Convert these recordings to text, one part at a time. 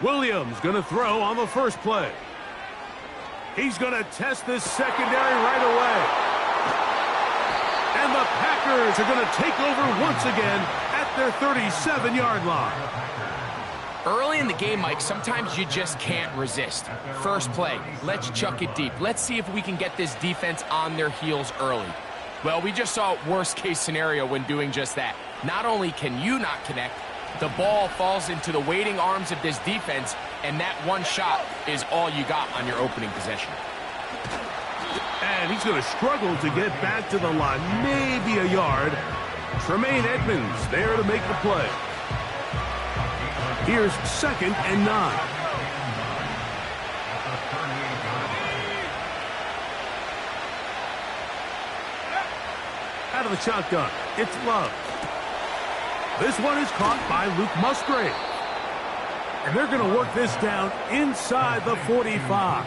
Williams going to throw on the first play. He's going to test this secondary right away. And the Packers are going to take over once again at their 37-yard line. Early in the game, Mike, sometimes you just can't resist. First play, let's chuck it deep. Let's see if we can get this defense on their heels early. Well, we just saw worst-case scenario when doing just that. Not only can you not connect, the ball falls into the waiting arms of this defense, and that one shot is all you got on your opening possession. And he's going to struggle to get back to the line, maybe a yard. Tremaine Edmonds there to make the play. Here's 2nd and 9. Out of the shotgun, it's Love. This one is caught by Luke Musgrave. And they're going to work this down inside the 45.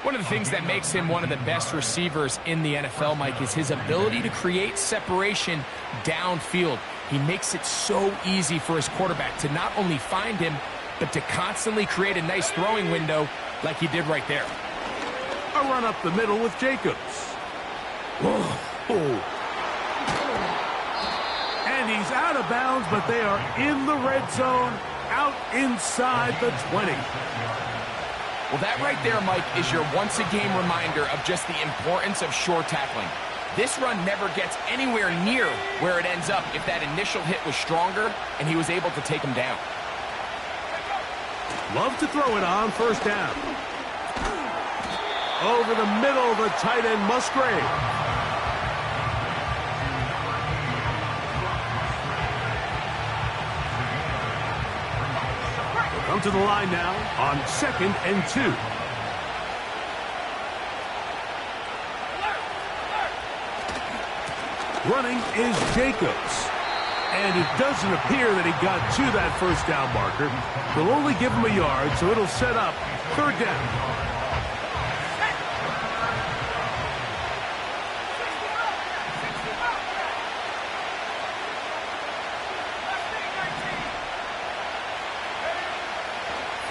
One of the things that makes him one of the best receivers in the NFL, Mike, is his ability to create separation downfield. He makes it so easy for his quarterback to not only find him, but to constantly create a nice throwing window like he did right there. A run up the middle with Jacobs. Whoa. And he's out of bounds, but they are in the red zone, out inside the 20. Well, that right there, Mike, is your once-a-game reminder of just the importance of short tackling. This run never gets anywhere near where it ends up if that initial hit was stronger and he was able to take him down. Love to throw it on first down. Over the middle, the tight end Musgrave. Come to the line now on 2nd and 2. Running is Jacobs. And it doesn't appear that he got to that first down marker. They'll only give him a yard, so it'll set up 3rd down.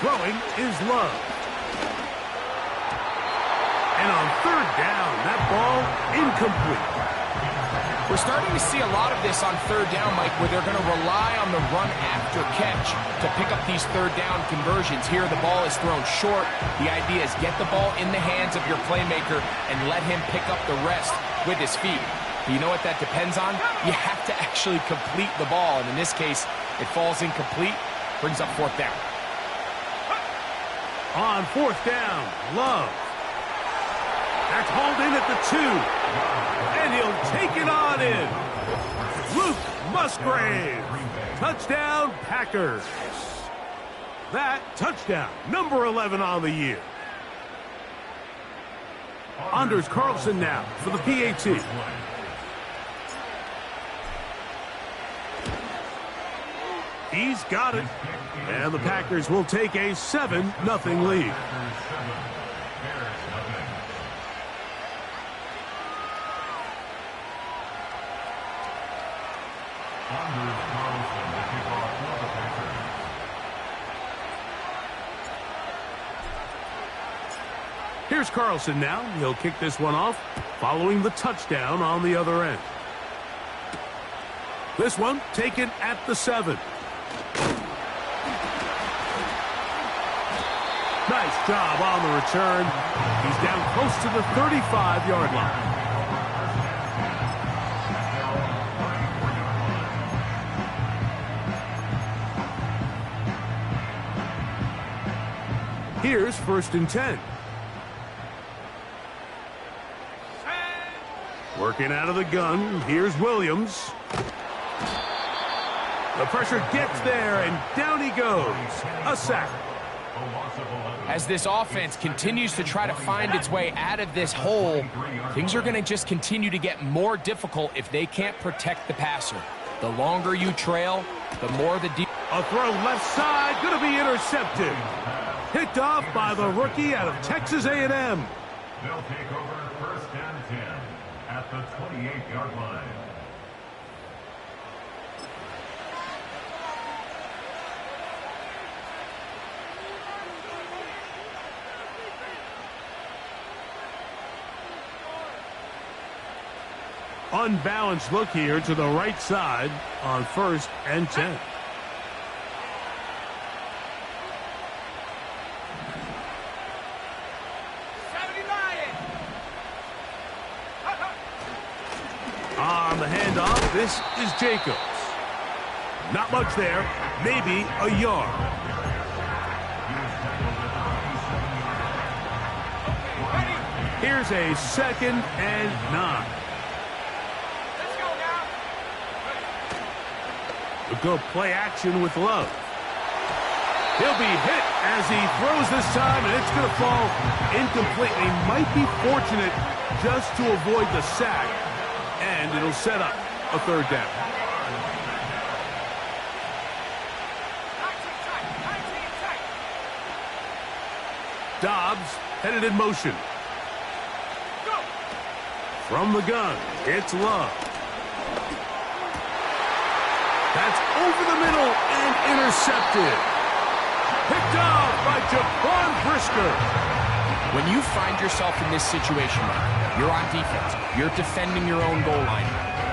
Throwing is Love. And on 3rd down, that ball incomplete. We're starting to see a lot of this on 3rd down, Mike, where they're going to rely on the run after catch to pick up these 3rd down conversions. Here, the ball is thrown short. The idea is get the ball in the hands of your playmaker and let him pick up the rest with his feet. But you know what that depends on? You have to actually complete the ball. And in this case, it falls incomplete, brings up 4th down. On 4th down, Love. That's hauled in at the 2. And he'll take it on in. Luke Musgrave. Touchdown, Packers. That touchdown, number 11 on the year. Anders Carlson now for the PAT. He's got it. And the Packers will take a 7-0 lead. Here's Carlson now. He'll kick this one off, following the touchdown on the other end. This one taken at the 7. Nice job on the return. He's down close to the 35-yard line. Here's 1st and 10. Working out of the gun. Here's Williams. The pressure gets there, and down he goes. A sack. As this offense continues to try to find its way out of this hole, things are going to just continue to get more difficult if they can't protect the passer. The longer you trail, the more the deep. A throw left side, going to be intercepted. Picked off by the rookie out of Texas A&M. They'll take over 1st and 10 at the 28-yard line. Unbalanced look here to the right side on 1st and 10. On the handoff, this is Jacobs. Not much there, maybe a yard. Here's a 2nd and 9. A good play action with Love. He'll be hit as he throws this time, and it's going to fall incomplete. He might be fortunate just to avoid the sack, and it'll set up a 3rd down. Dobbs headed in motion. From the gun, it's Love. That's over the middle and intercepted. Picked off by Jaquan Brisker. When you find yourself in this situation, you're on defense, you're defending your own goal line,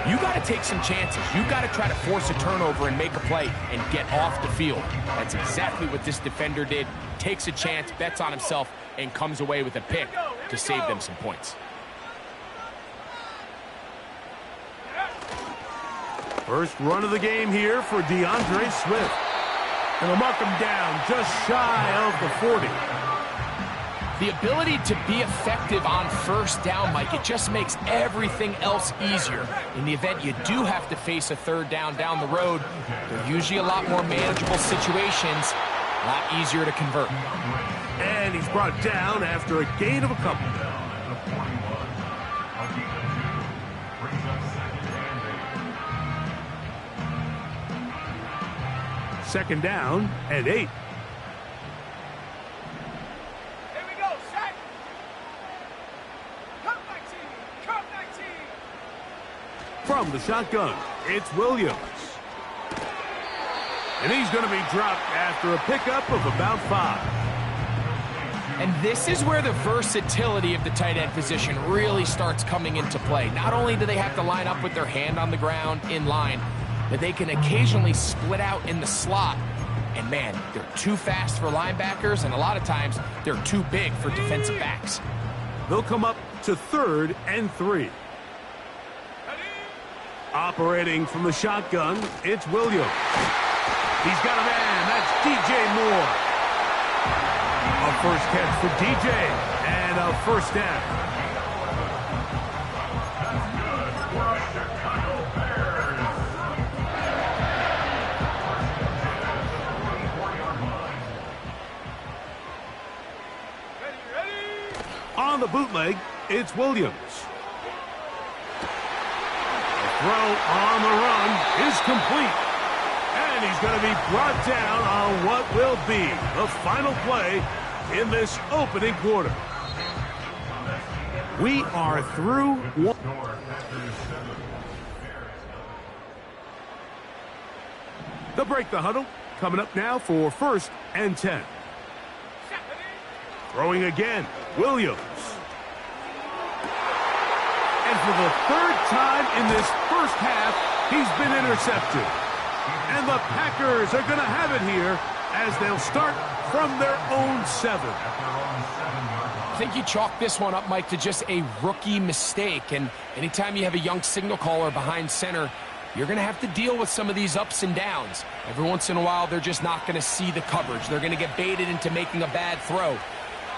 you got to take some chances. You got to try to force a turnover and make a play and get off the field. That's exactly what this defender did. Takes a chance, bets on himself, and comes away with a pick to save them some points. First run of the game here for DeAndre Swift. And they'll mark him down just shy of the 40. The ability to be effective on 1st down, Mike, it just makes everything else easier. In the event you do have to face a 3rd down the road, they're usually a lot more manageable situations, a lot easier to convert. And he's brought down after a gain of a couple. 2nd down and 8. Here we go, set. Cut 19, cut 19. From the shotgun, it's Williams. And he's going to be dropped after a pickup of about 5. And this is where the versatility of the tight end position really starts coming into play. Not only do they have to line up with their hand on the ground in line, but they can occasionally split out in the slot. And man, they're too fast for linebackers, and a lot of times they're too big for defensive backs. They'll come up to 3rd and 3. Operating from the shotgun, it's Williams. He's got a man, that's DJ Moore. A first catch for DJ, and a 1st down. On the bootleg, it's Williams. The throw on the run is complete. And he's going to be brought down on what will be the final play in this opening quarter. We are through one. They'll break the huddle. Coming up now for 1st and 10. Throwing again, Williams. And for the 3rd time in this 1st half, he's been intercepted. And the Packers are going to have it here as they'll start from their own 7. I think you chalk this one up, Mike, to just a rookie mistake. And anytime you have a young signal caller behind center, you're going to have to deal with some of these ups and downs. Every once in a while, they're just not going to see the coverage. They're going to get baited into making a bad throw.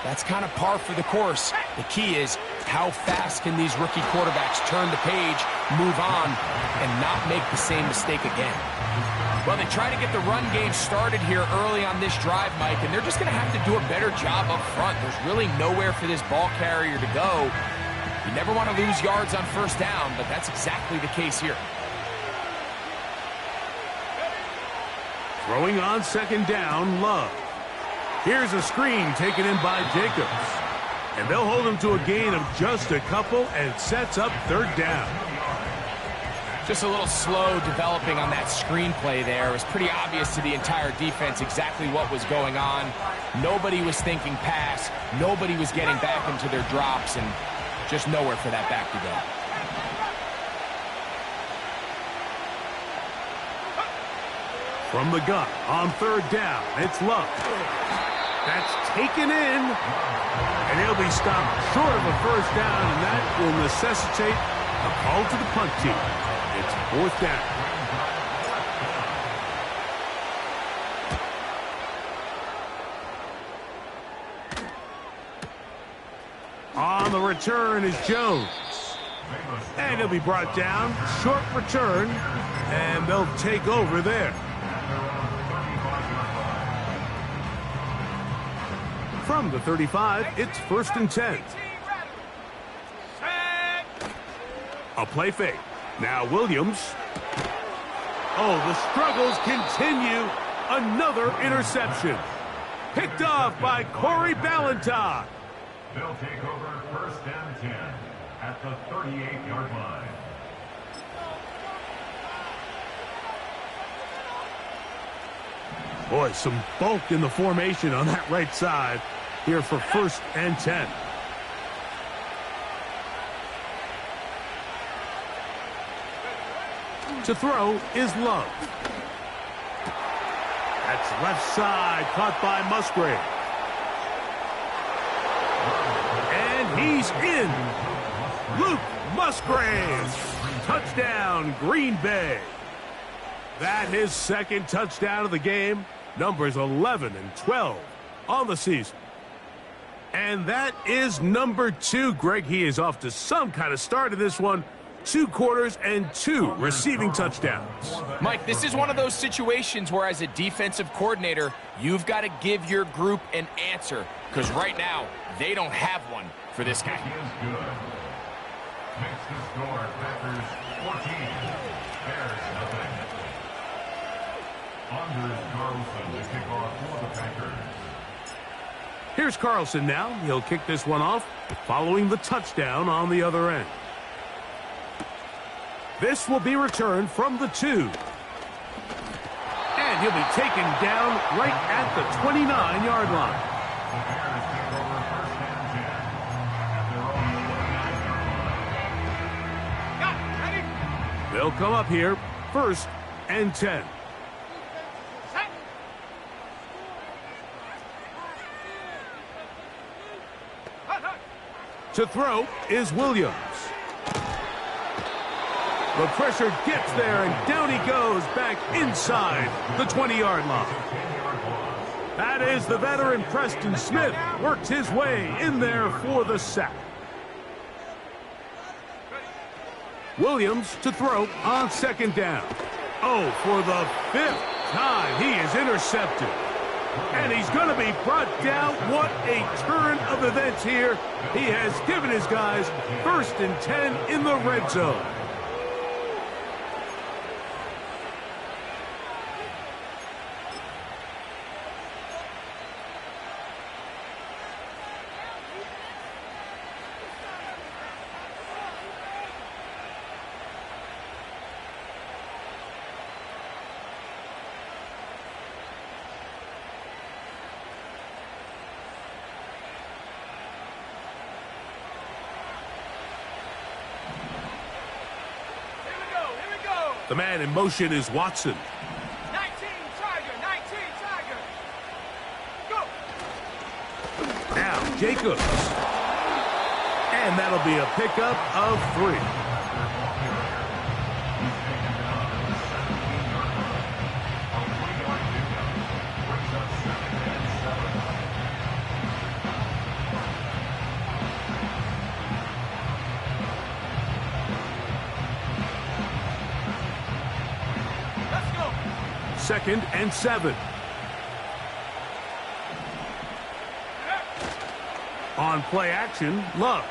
That's kind of par for the course. The key is how fast can these rookie quarterbacks turn the page, move on, and not make the same mistake again. Well, they try to get the run game started here early on this drive, Mike, and they're just going to have to do a better job up front. There's really nowhere for this ball carrier to go. You never want to lose yards on 1st down, but that's exactly the case here. Throwing on 2nd down, Love. Here's a screen taken in by Jacobs. And they'll hold him to a gain of just a couple and sets up 3rd down. Just a little slow developing on that screenplay there. It was pretty obvious to the entire defense exactly what was going on. Nobody was thinking pass. Nobody was getting back into their drops, and just nowhere for that back to go. From the gun on third down, it's Love. That's taken in, and he'll be stopped short of a first down, and that will necessitate a call to the punt team. It's fourth down. On the return is Jones. And he'll be brought down. Short return, and they'll take over there. From the 35, it's 1st and 10. A play fake. Now Williams. Oh, the struggles continue. Another interception. Picked off by Corey Ballentine. They'll take over 1st and 10 at the 38-yard line. Boy, some bulk in the formation on that right side here for 1st and 10. To throw is Love. That's left side, caught by Musgrave. And he's in. Luke Musgrave. Touchdown, Green Bay. That his second touchdown of the game. Numbers 11 and 12 on the season. And that is number 2. Greg, he is off to some kind of start in this one. 2 quarters and 2 receiving touchdowns. Mike, this is one of those situations where as a defensive coordinator, you've got to give your group an answer. Because right now, they don't have one for this guy. He is good. Makes the score, Packers 14, Bears nothing. Anders Carlson to kick off for the Packers. Here's Carlson now. He'll kick this one off following the touchdown on the other end. This will be returned from the 2. And he'll be taken down right at the 29-yard line. The Bears take over 1st and 10 at their own 49-yard line. Got it. Ready? They'll come up here, 1st and 10. Set. Hut, hut. To throw is Williams. The pressure gets there, and down he goes back inside the 20-yard line. That is the veteran Preston Smith. Works his way in there for the sack. Williams to throw on 2nd down. Oh, for the 5th time, he is intercepted. And he's going to be brought down. What a turn of events here. He has given his guys 1st and 10 in the red zone. The man in motion is Watson. 19 Tiger, 19 Tiger. Go. Now Jacobs. And that'll be a pickup of 3. Let's go. 2nd and 7. On play action, Love.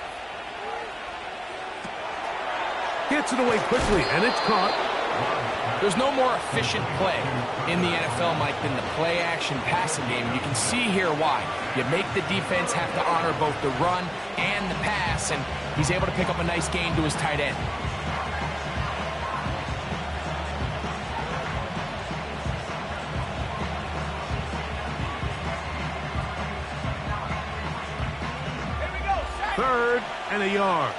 Gets it away quickly, and it's caught. There's no more efficient play in the NFL, Mike, than the play-action passing game. You can see here why. You make the defense have to honor both the run and the pass, and he's able to pick up a nice gain to his tight end. Here we go. Set. 3rd and a yard.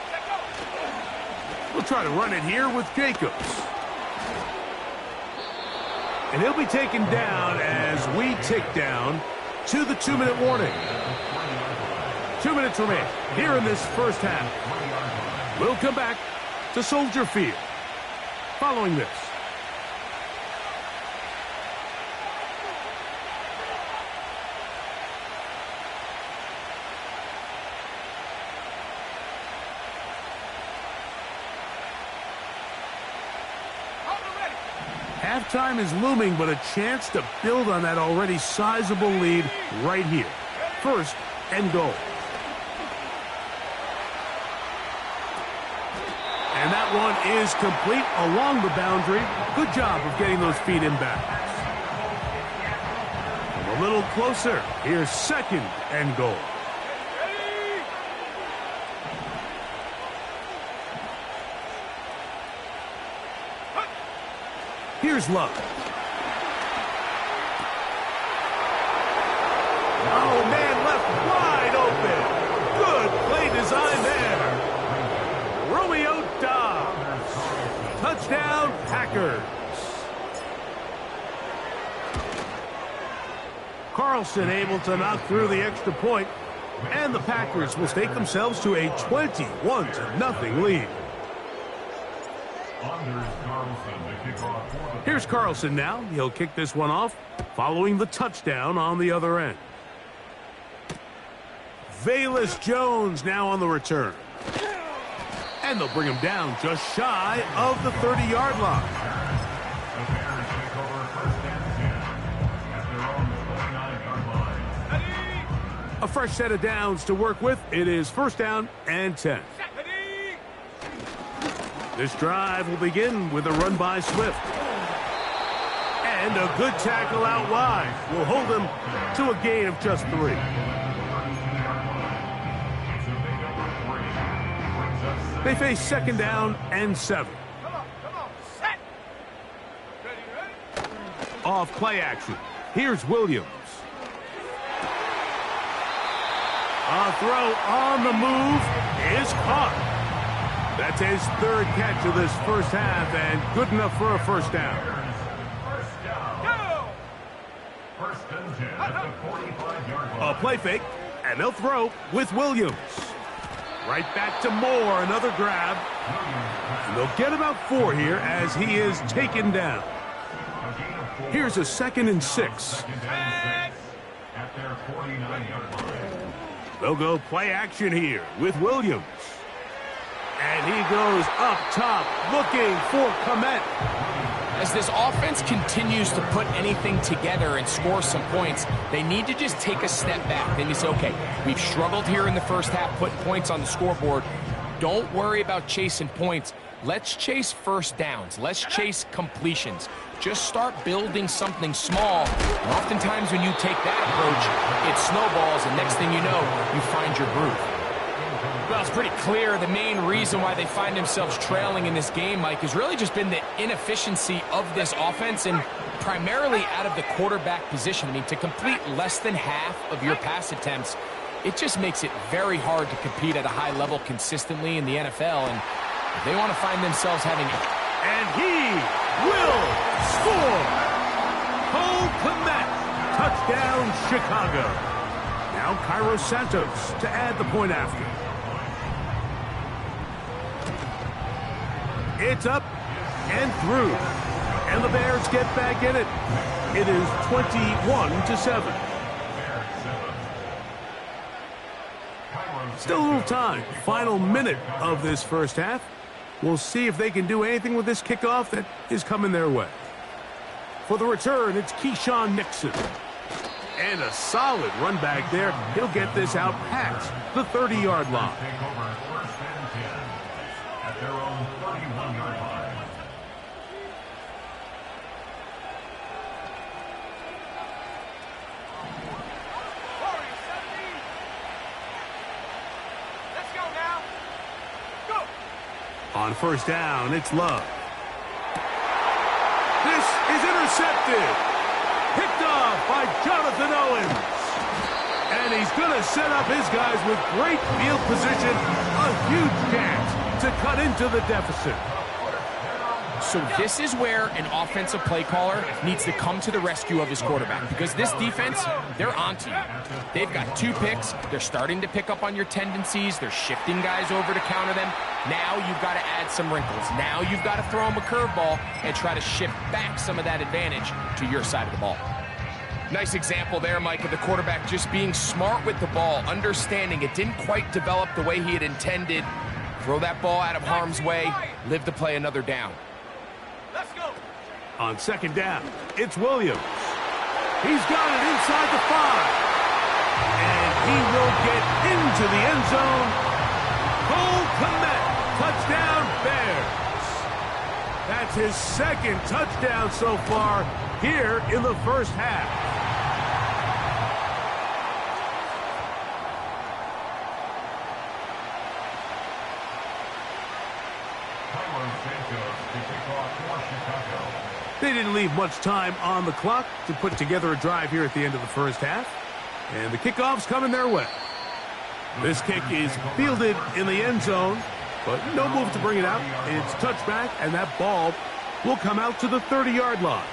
Set, go. We'll try to run it here with Jacobs. And he'll be taken down as we tick down to the 2-minute warning. 2 minutes remain here in this first half. We'll come back to Soldier Field following this. Halftime is looming, but a chance to build on that already sizable lead right here. First and goal. And that one is complete along the boundary. Good job of getting those feet in back. A little closer. Here's second and goal. Here's Love. Oh, man, left wide open. Good play design there. Romeo Doubs. Touchdown, Packers. Carlson able to knock through the extra point, and the Packers will stake themselves to a 21-0 lead. Here's Carlson now. He'll kick this one off, following the touchdown on the other end. Velus Jones now on the return. And they'll bring him down just shy of the 30-yard line. A fresh set of downs to work with. It is first down and 10. This drive will begin with a run by Swift. And a good tackle out wide will hold him to a gain of just 3. They face second down and 7. Come on, set. Ready? Off play action. Here's Williams. A throw on the move is caught. That's his third catch of this first half, and good enough for a first down. First and 10 at the 45-yard line. A play fake, and they'll throw with Williams. Right back to Moore, another grab. And they'll get about 4 here as he is taken down. Here's a second and 6. At their 49-yard line. They'll go play action here with Williams. And he goes up top, looking for Kmet. As this offense continues to put anything together and score some points, they need to just take a step back. They need to say, okay, we've struggled here in the first half, putting points on the scoreboard. Don't worry about chasing points. Let's chase first downs. Let's chase completions. Just start building something small. And oftentimes when you take that approach, it snowballs, and next thing you know, you find your groove. Well, it's pretty clear the main reason why they find themselves trailing in this game, Mike, has really just been the inefficiency of this offense and primarily out of the quarterback position. I mean, to complete less than half of your pass attempts, it just makes it very hard to compete at a high level consistently in the NFL. And if they want to find themselves having it. And he will score! Cole Kmet, touchdown Chicago. Now Cairo Santos to add the point after. It's up and through. And the Bears get back in it. It is 21-7. Still a little time. Final minute of this first half. We'll see if they can do anything with this kickoff that is coming their way. For the return, it's Keyshawn Nixon. And a solid run back there. He'll get this out past the 30-yard line. Take over first and 10 at their own 31-yard line. Let's go now. Go. On first down, it's Love. This is intercepted. Picked off by Jonathan Owens. And he's going to set up his guys with great field position. A huge chance to cut into the deficit. So this is where an offensive play caller needs to come to the rescue of his quarterback, because this defense, they're onto you. They've got 2 picks. They're starting to pick up on your tendencies. They're shifting guys over to counter them. Now you've got to add some wrinkles. Now you've got to throw them a curveball and try to shift back some of that advantage to your side of the ball. Nice example there, Mike, of the quarterback just being smart with the ball, understanding it didn't quite develop the way he had intended. Throw that ball out of harm's way, live to play another down. Let's go. On second down, it's Williams. He's got it inside the 5. And he will get into the end zone. Cole Kmet, touchdown Bears. That's his 2nd touchdown so far here in the first half. They didn't leave much time on the clock to put together a drive here at the end of the first half. And the kickoff's coming their way. This kick is fielded in the end zone, but no move to bring it out. It's touchback, and that ball will come out to the 30-yard line.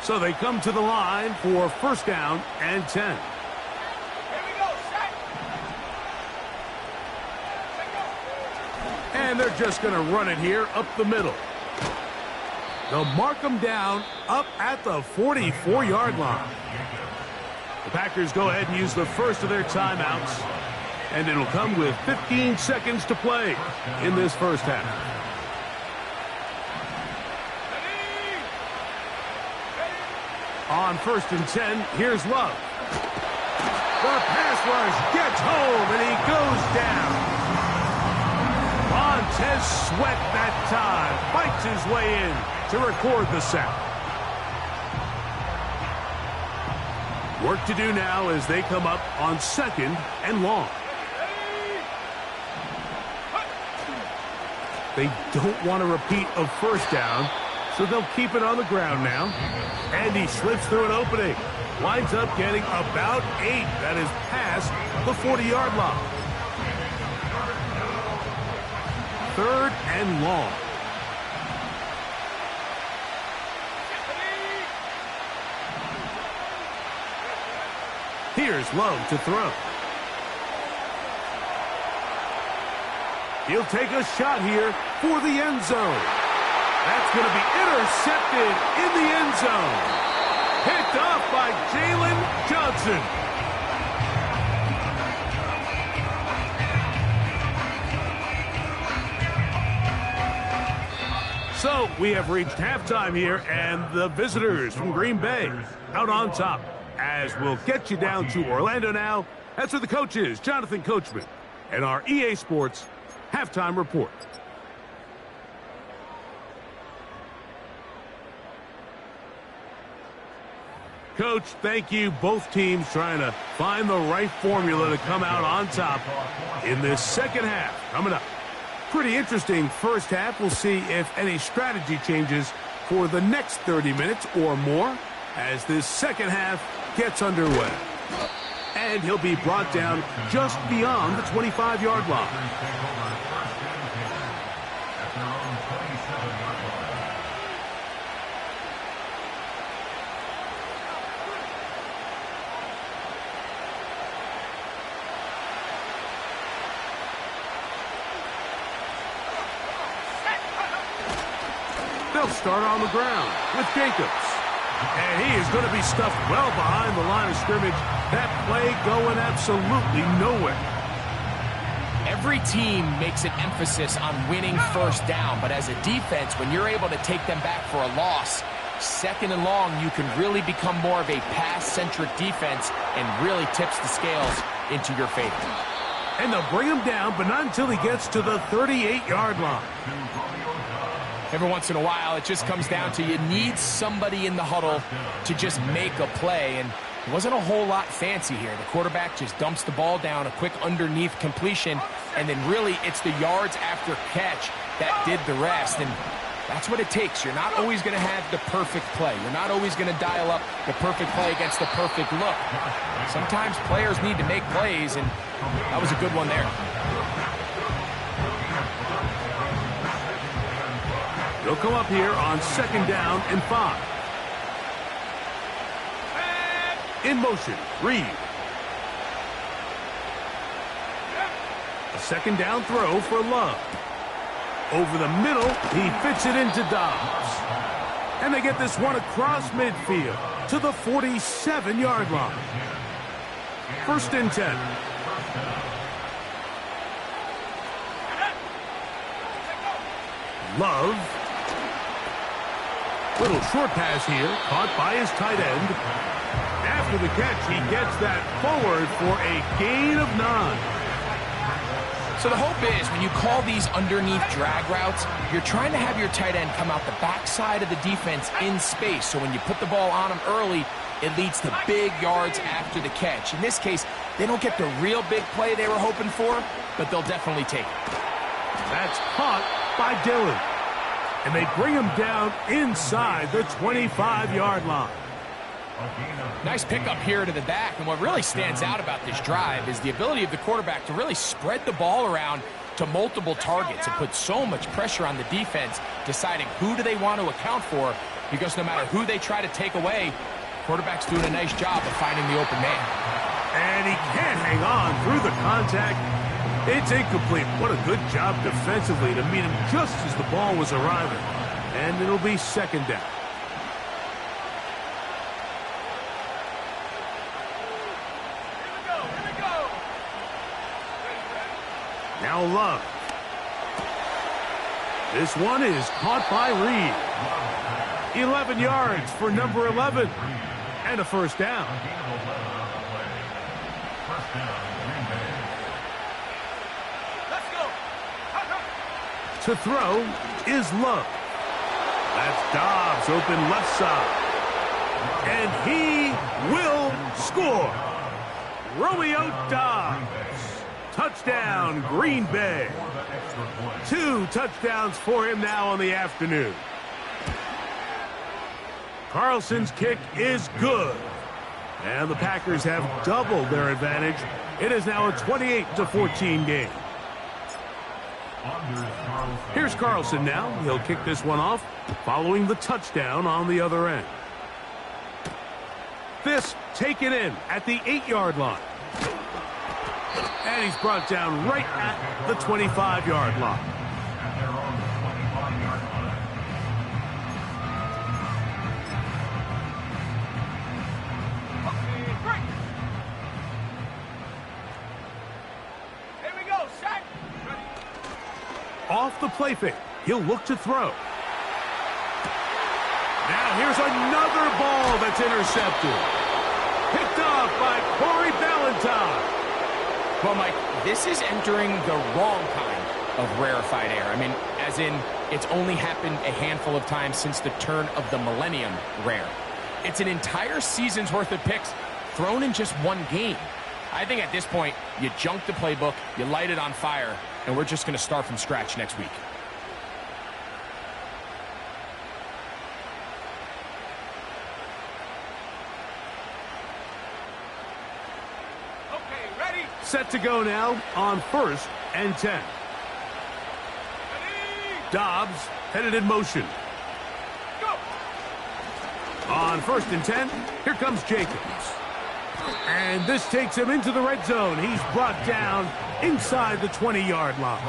So they come to the line for first down and 10. Here we go, set. And they're just going to run it here up the middle. They'll mark them down up at the 44-yard line. The Packers go ahead and use the first of their timeouts. And it'll come with 15 seconds to play in this first half. On first and 10, here's Love. The pass rush gets home, and he goes down. Montez Sweat that time fights his way in to record the sack. Work to do now as they come up on 2nd and long. They don't want to repeat a first down, so they'll keep it on the ground now. And he slips through an opening. Winds up getting about 8. That is past the 40-yard line. 3rd and long. Here's Love to throw. He'll take a shot here for the end zone. That's going to be intercepted in the end zone. Picked off by Jalen Johnson. So we have reached halftime here, and the visitors from Green Bay out on top. As we'll get you down to Orlando now. That's where the coach is, Jonathan Coachman, and our EA Sports halftime report. Coach, thank you. Both teams trying to find the right formula to come out on top in this second half. Coming up. Pretty interesting first half. We'll see if any strategy changes for the next 30 minutes or more as this second half gets underway. And he'll be brought down just beyond the 25-yard line. They'll start on the ground with Jacobs. And he is going to be stuffed well behind the line of scrimmage. That play going absolutely nowhere. Every team makes an emphasis on winning first down, but as a defense, when you're able to take them back for a loss, 2nd and long, you can really become more of a pass-centric defense and really tips the scales into your favor. And they'll bring him down, but not until he gets to the 38-yard line. Every once in a while, it just comes down to you need somebody in the huddle to just make a play, and it wasn't a whole lot fancy here. The quarterback just dumps the ball down, a quick underneath completion, and then really it's the yards after catch that did the rest, and that's what it takes. You're not always going to have the perfect play. You're not always going to dial up the perfect play against the perfect look. Sometimes players need to make plays, and that was a good one there. He'll come up here on 2nd down and 5. In motion, Reed. A 2nd down throw for Love. Over the middle, he fits it into Dobbs. And they get this one across midfield to the 47-yard line. 1st and 10. Love. Little short pass here, caught by his tight end. After the catch, he gets that forward for a gain of 9. So the hope is when you call these underneath drag routes, you're trying to have your tight end come out the backside of the defense in space. So when you put the ball on him early, it leads to big yards after the catch. In this case, they don't get the real big play they were hoping for, but they'll definitely take it. That's caught by Dillon. And they bring him down inside the 25-yard line. Nice pickup here to the back, and what really stands out about this drive is the ability of the quarterback to really spread the ball around to multiple targets and put so much pressure on the defense deciding who do they want to account for, because no matter who they try to take away, quarterback's doing a nice job of finding the open man. And he can't hang on through the contact. It's incomplete. What a good job defensively to meet him just as the ball was arriving. And it'll be 2nd down. Now Love. This one is caught by Reed. 11 yards for number 11. And a 1st down. Let's go. To throw is Love. That's Dobbs open left side. And he will score. Romeo Dobbs. Touchdown, Green Bay. 2 touchdowns for him now on the afternoon. Carlson's kick is good. And the Packers have doubled their advantage. It is now a 28-14 game. Here's Carlson now. He'll kick this one off, following the touchdown on the other end. This taken in at the 8-yard line. And he's brought down right at the 25-yard line. Here we go, set. Off the play fake, he'll look to throw. Now here's another ball that's intercepted. Picked off by Corey Ballantyne. Well, Mike, this is entering the wrong kind of rarefied air. I mean, as in, it's only happened a handful of times since the turn of the millennium rare. It's an entire season's worth of picks thrown in just one game. I think at this point, you junk the playbook, you light it on fire, and we're just going to start from scratch next week. Set to go now on 1st and 10. Dobbs headed in motion. Go. On 1st and 10, here comes Jacobs. And this takes him into the red zone. He's brought down inside the 20-yard line.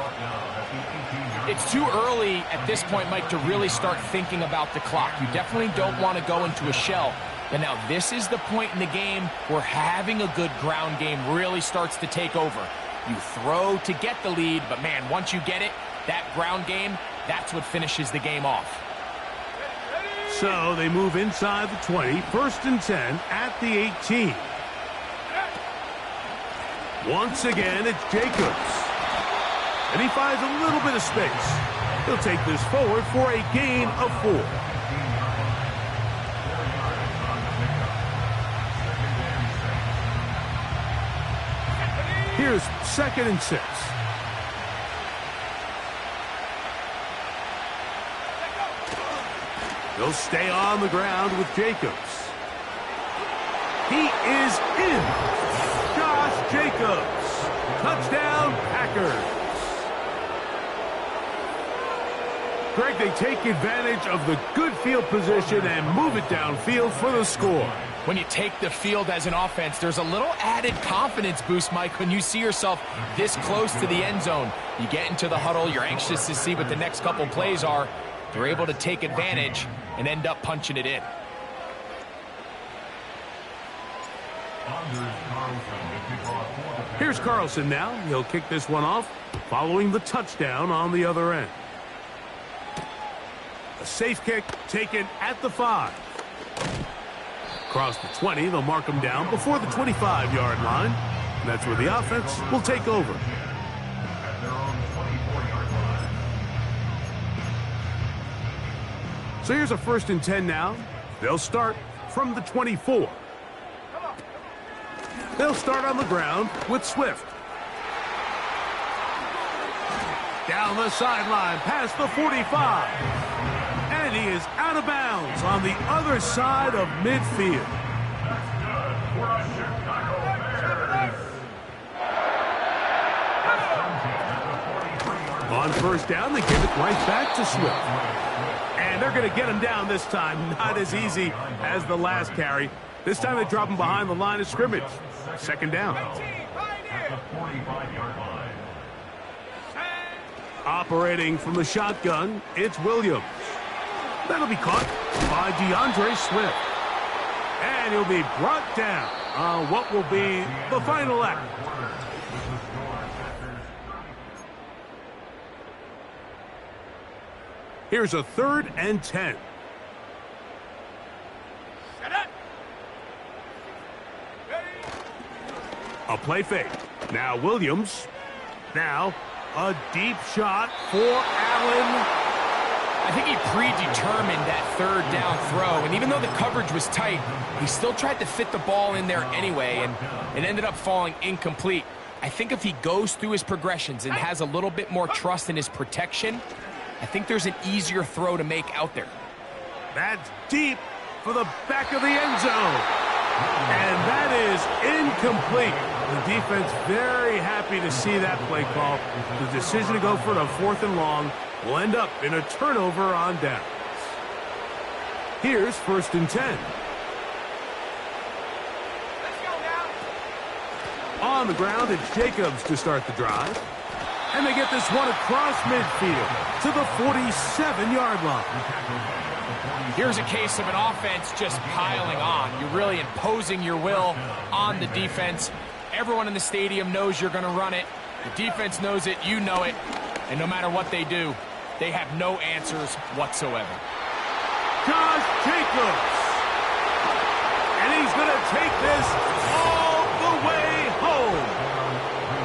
It's too early at this point, Mike, to really start thinking about the clock. You definitely don't want to go into a shell. But now this is the point in the game where having a good ground game really starts to take over. You throw to get the lead, but man, once you get it, that ground game, that's what finishes the game off. So they move inside the 20, 1st and 10 at the 18. Once again, it's Jacobs. And he finds a little bit of space. He'll take this forward for a gain of 4. Here's 2nd and 6. He'll stay on the ground with Jacobs. He is in. Josh Jacobs. Touchdown, Packers. Greg, they take advantage of the good field position and move it downfield for the score. When you take the field as an offense, there's a little added confidence boost, Mike, when you see yourself this close to the end zone. You get into the huddle, you're anxious to see what the next couple plays are. They're able to take advantage and end up punching it in. Here's Carlson now. He'll kick this one off, following the touchdown on the other end. A safe kick taken at the 5. Across the 20, they'll mark him down before the 25-yard line. And that's where the offense will take over. So here's a 1st and 10 now. They'll start from the 24. They'll start on the ground with Swift. Down the sideline, past the 45. And he is out of bounds on the other side of midfield. On 1st down, they give it right back to Swift. And they're going to get him down this time. Not as easy as the last carry. This time they drop him behind the line of scrimmage. 2nd down. Operating from the shotgun, it's Williams. That'll be caught by DeAndre Swift. And he'll be brought down on what will be the final act. Here's a 3rd and 10. A play fake. Now Williams. Now a deep shot for Allen. I think he predetermined that 3rd down throw, and even though the coverage was tight, he still tried to fit the ball in there anyway, and it ended up falling incomplete. I think if he goes through his progressions and has a little bit more trust in his protection, I think there's an easier throw to make out there. That's deep for the back of the end zone. And that is incomplete. The defense very happy to see that play call. The decision to go for it on 4th and long will end up in a turnover on downs. Here's 1st and 10. Let's go now. On the ground, it's Jacobs to start the drive. And they get this one across midfield to the 47-yard line. Here's a case of an offense just piling on. You're really imposing your will on the defense. Everyone in the stadium knows you're going to run it. The defense knows it, you know it. And no matter what they do, they have no answers whatsoever. Josh Jacobs. And he's going to take this all the way home.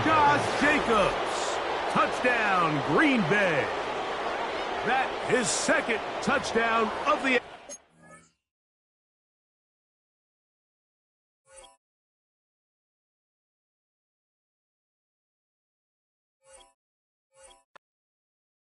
Josh Jacobs. Touchdown, Green Bay. That his 2nd touchdown of the